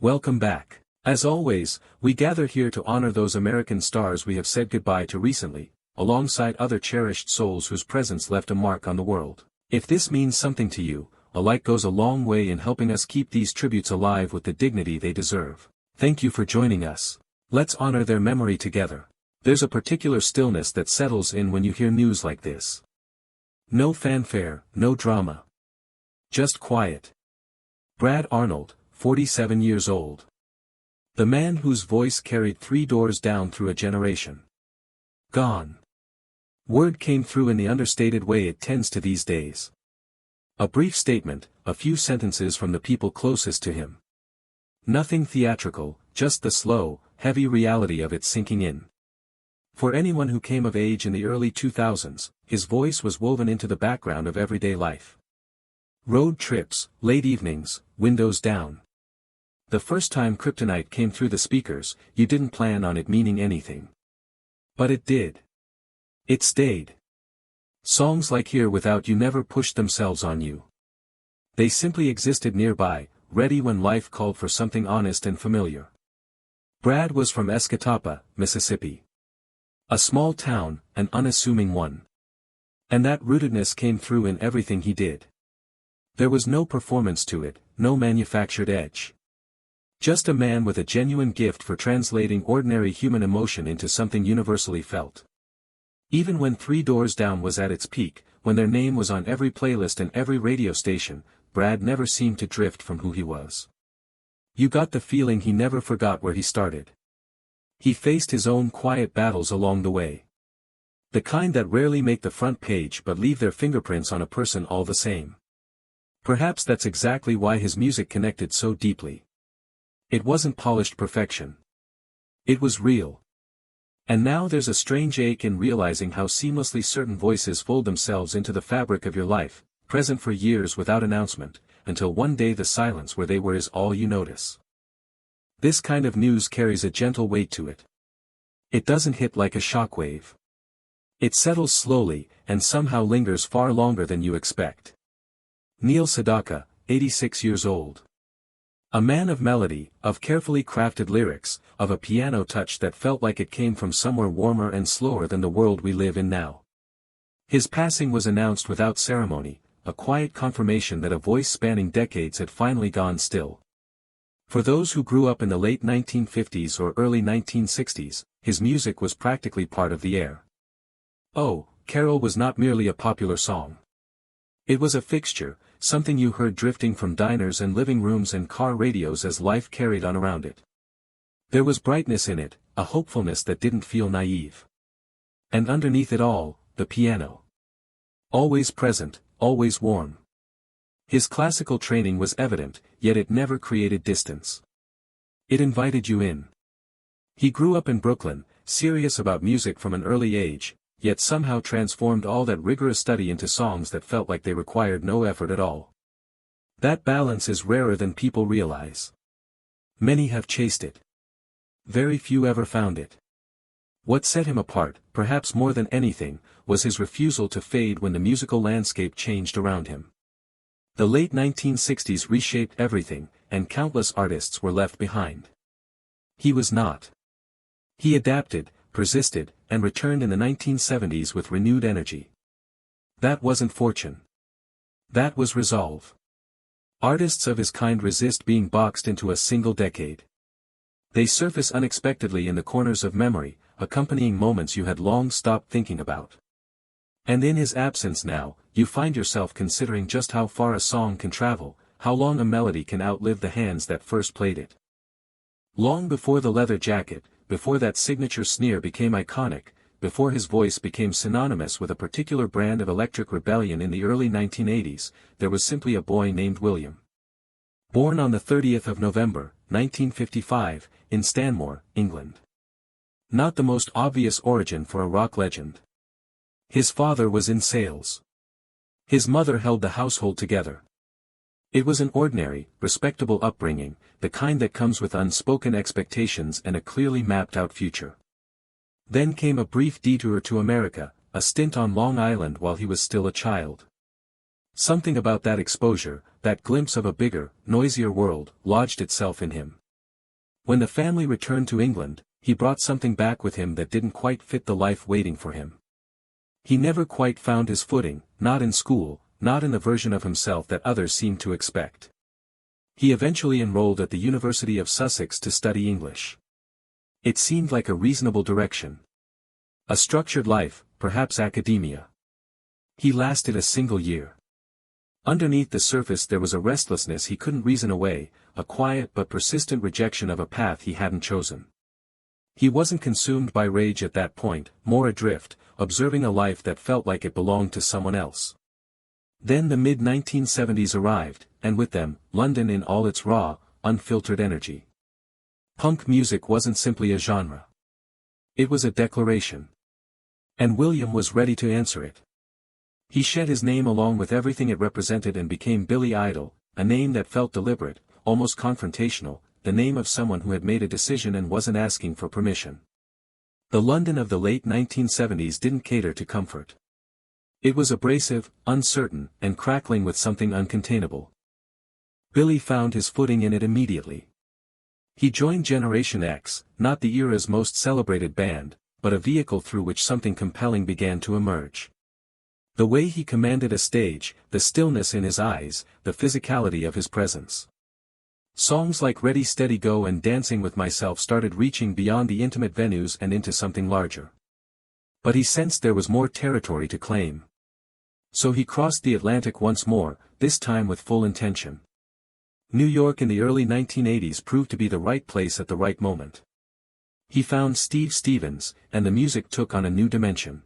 Welcome back. As always, we gather here to honor those American stars we have said goodbye to recently, alongside other cherished souls whose presence left a mark on the world. If this means something to you, a like goes a long way in helping us keep these tributes alive with the dignity they deserve. Thank you for joining us. Let's honor their memory together. There's a particular stillness that settles in when you hear news like this. No fanfare, no drama. Just quiet. Brad Arnold, 47 years old. The man whose voice carried 3 doors down through a generation. Gone. Word came through in the understated way it tends to these days. A brief statement, a few sentences from the people closest to him. Nothing theatrical, just the slow, heavy reality of it sinking in. For anyone who came of age in the early 2000s, his voice was woven into the background of everyday life. Road trips, late evenings, windows down. The first time kryptonite came through the speakers, you didn't plan on it meaning anything. But it did. It stayed. Songs like Here Without You never pushed themselves on you. They simply existed nearby, ready when life called for something honest and familiar. Brad was from Escatawpa, Mississippi. A small town, an unassuming one. And that rootedness came through in everything he did. There was no performance to it, no manufactured edge. Just a man with a genuine gift for translating ordinary human emotion into something universally felt. Even when 3 Doors Down was at its peak, when their name was on every playlist and every radio station, Brad never seemed to drift from who he was. You got the feeling he never forgot where he started. He faced his own quiet battles along the way. The kind that rarely make the front page but leave their fingerprints on a person all the same. Perhaps that's exactly why his music connected so deeply. It wasn't polished perfection. It was real. And now there's a strange ache in realizing how seamlessly certain voices fold themselves into the fabric of your life, present for years without announcement, until one day the silence where they were is all you notice. This kind of news carries a gentle weight to it. It doesn't hit like a shockwave. It settles slowly, and somehow lingers far longer than you expect. Neil Sedaka, 86 years old. A man of melody, of carefully crafted lyrics, of a piano touch that felt like it came from somewhere warmer and slower than the world we live in now. His passing was announced without ceremony, a quiet confirmation that a voice spanning decades had finally gone still. For those who grew up in the late 1950s or early 1960s, his music was practically part of the air. Oh, Carol was not merely a popular song. It was a fixture, something you heard drifting from diners and living rooms and car radios as life carried on around it. There was brightness in it, a hopefulness that didn't feel naive. And underneath it all, the piano. Always present, always warm. His classical training was evident, yet it never created distance. It invited you in. He grew up in Brooklyn, serious about music from an early age, yet somehow transformed all that rigorous study into songs that felt like they required no effort at all. That balance is rarer than people realize. Many have chased it. Very few ever found it. What set him apart, perhaps more than anything, was his refusal to fade when the musical landscape changed around him. The late 1960s reshaped everything, and countless artists were left behind. He was not. He adapted, persisted, and returned in the 1970s with renewed energy. That wasn't fortune. That was resolve. Artists of his kind resist being boxed into a single decade. They surface unexpectedly in the corners of memory, accompanying moments you had long stopped thinking about. And in his absence now, you find yourself considering just how far a song can travel, how long a melody can outlive the hands that first played it. Long before the leather jacket, before that signature sneer became iconic, before his voice became synonymous with a particular brand of electric rebellion in the early 1980s, there was simply a boy named William. Born on the 30th of November, 1955, in Stanmore, England. Not the most obvious origin for a rock legend. His father was in sales. His mother held the household together. It was an ordinary, respectable upbringing, the kind that comes with unspoken expectations and a clearly mapped-out future. Then came a brief detour to America, a stint on Long Island while he was still a child. Something about that exposure, that glimpse of a bigger, noisier world, lodged itself in him. When the family returned to England, he brought something back with him that didn't quite fit the life waiting for him. He never quite found his footing, not in school, not in the version of himself that others seemed to expect. He eventually enrolled at the University of Sussex to study English. It seemed like a reasonable direction. A structured life, perhaps academia. He lasted a single year. Underneath the surface there was a restlessness he couldn't reason away, a quiet but persistent rejection of a path he hadn't chosen. He wasn't consumed by rage at that point, more adrift, observing a life that felt like it belonged to someone else. Then the mid-1970s arrived, and with them, London in all its raw, unfiltered energy. Punk music wasn't simply a genre. It was a declaration. And William was ready to answer it. He shed his name along with everything it represented and became Billy Idol, a name that felt deliberate, almost confrontational, the name of someone who had made a decision and wasn't asking for permission. The London of the late 1970s didn't cater to comfort. It was abrasive, uncertain, and crackling with something uncontainable. Billy found his footing in it immediately. He joined Generation X, not the era's most celebrated band, but a vehicle through which something compelling began to emerge. The way he commanded a stage, the stillness in his eyes, the physicality of his presence. Songs like Ready Steady Go and Dancing with Myself started reaching beyond the intimate venues and into something larger. But he sensed there was more territory to claim. So he crossed the Atlantic once more, this time with full intention. New York in the early 1980s proved to be the right place at the right moment. He found Steve Stevens, and the music took on a new dimension.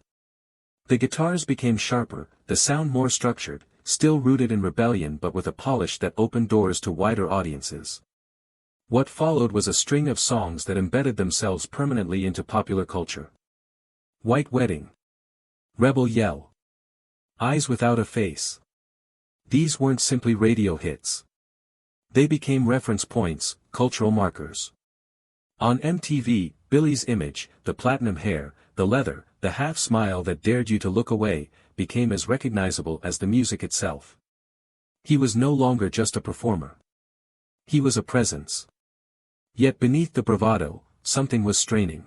The guitars became sharper, the sound more structured, still rooted in rebellion but with a polish that opened doors to wider audiences. What followed was a string of songs that embedded themselves permanently into popular culture. White Wedding. Rebel Yell. Eyes Without a Face. These weren't simply radio hits. They became reference points, cultural markers. On MTV, Billy's image, the platinum hair, the leather, the half-smile that dared you to look away, became as recognizable as the music itself. He was no longer just a performer. He was a presence. Yet beneath the bravado, something was straining.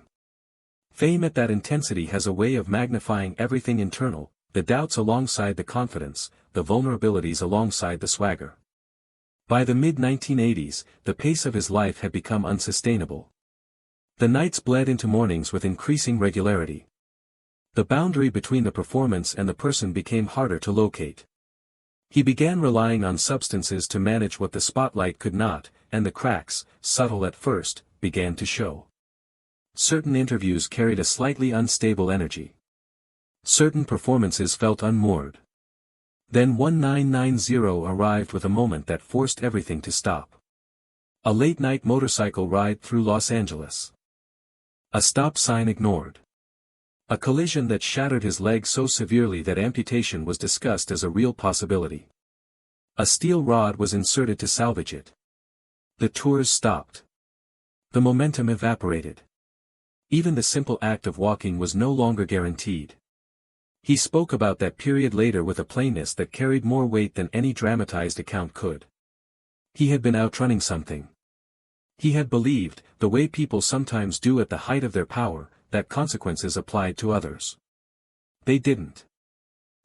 Fame at that intensity has a way of magnifying everything internal, the doubts alongside the confidence, the vulnerabilities alongside the swagger. By the mid-1980s, the pace of his life had become unsustainable. The nights bled into mornings with increasing regularity. The boundary between the performance and the person became harder to locate. He began relying on substances to manage what the spotlight could not, and the cracks, subtle at first, began to show. Certain interviews carried a slightly unstable energy. Certain performances felt unmoored. Then 1990 arrived with a moment that forced everything to stop. A late-night motorcycle ride through Los Angeles. A stop sign ignored. A collision that shattered his leg so severely that amputation was discussed as a real possibility. A steel rod was inserted to salvage it. The tours stopped. The momentum evaporated. Even the simple act of walking was no longer guaranteed. He spoke about that period later with a plainness that carried more weight than any dramatized account could. He had been outrunning something. He had believed, the way people sometimes do at the height of their power, that consequences applied to others. They didn't.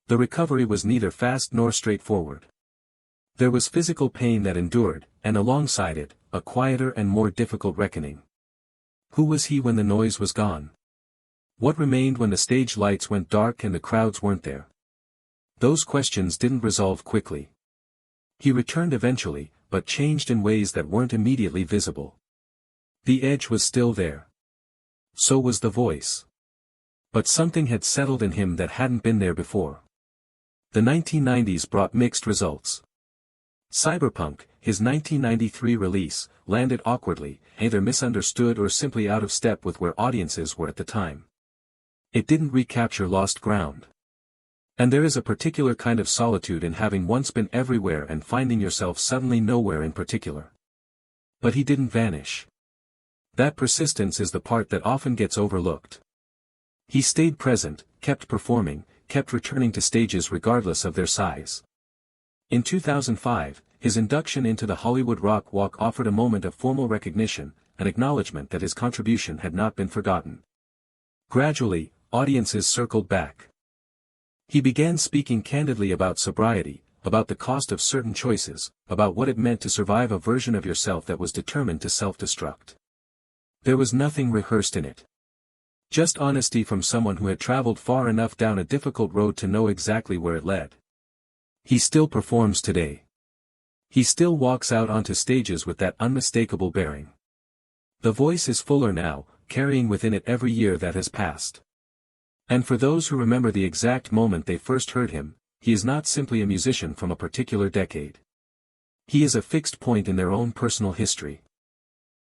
The recovery was neither fast nor straightforward. There was physical pain that endured, and alongside it, a quieter and more difficult reckoning. Who was he when the noise was gone? What remained when the stage lights went dark and the crowds weren't there? Those questions didn't resolve quickly. He returned eventually, but changed in ways that weren't immediately visible. The edge was still there. So was the voice. But something had settled in him that hadn't been there before. The 1990s brought mixed results. Cyberpunk, his 1993 release, landed awkwardly, either misunderstood or simply out of step with where audiences were at the time. It didn't recapture lost ground. And there is a particular kind of solitude in having once been everywhere and finding yourself suddenly nowhere in particular. But he didn't vanish. That persistence is the part that often gets overlooked. He stayed present, kept performing, kept returning to stages regardless of their size. In 2005, his induction into the Hollywood Rock Walk offered a moment of formal recognition, an acknowledgement that his contribution had not been forgotten. Gradually, audiences circled back. He began speaking candidly about sobriety, about the cost of certain choices, about what it meant to survive a version of yourself that was determined to self-destruct. There was nothing rehearsed in it. Just honesty from someone who had traveled far enough down a difficult road to know exactly where it led. He still performs today. He still walks out onto stages with that unmistakable bearing. The voice is fuller now, carrying within it every year that has passed. And for those who remember the exact moment they first heard him, he is not simply a musician from a particular decade. He is a fixed point in their own personal history.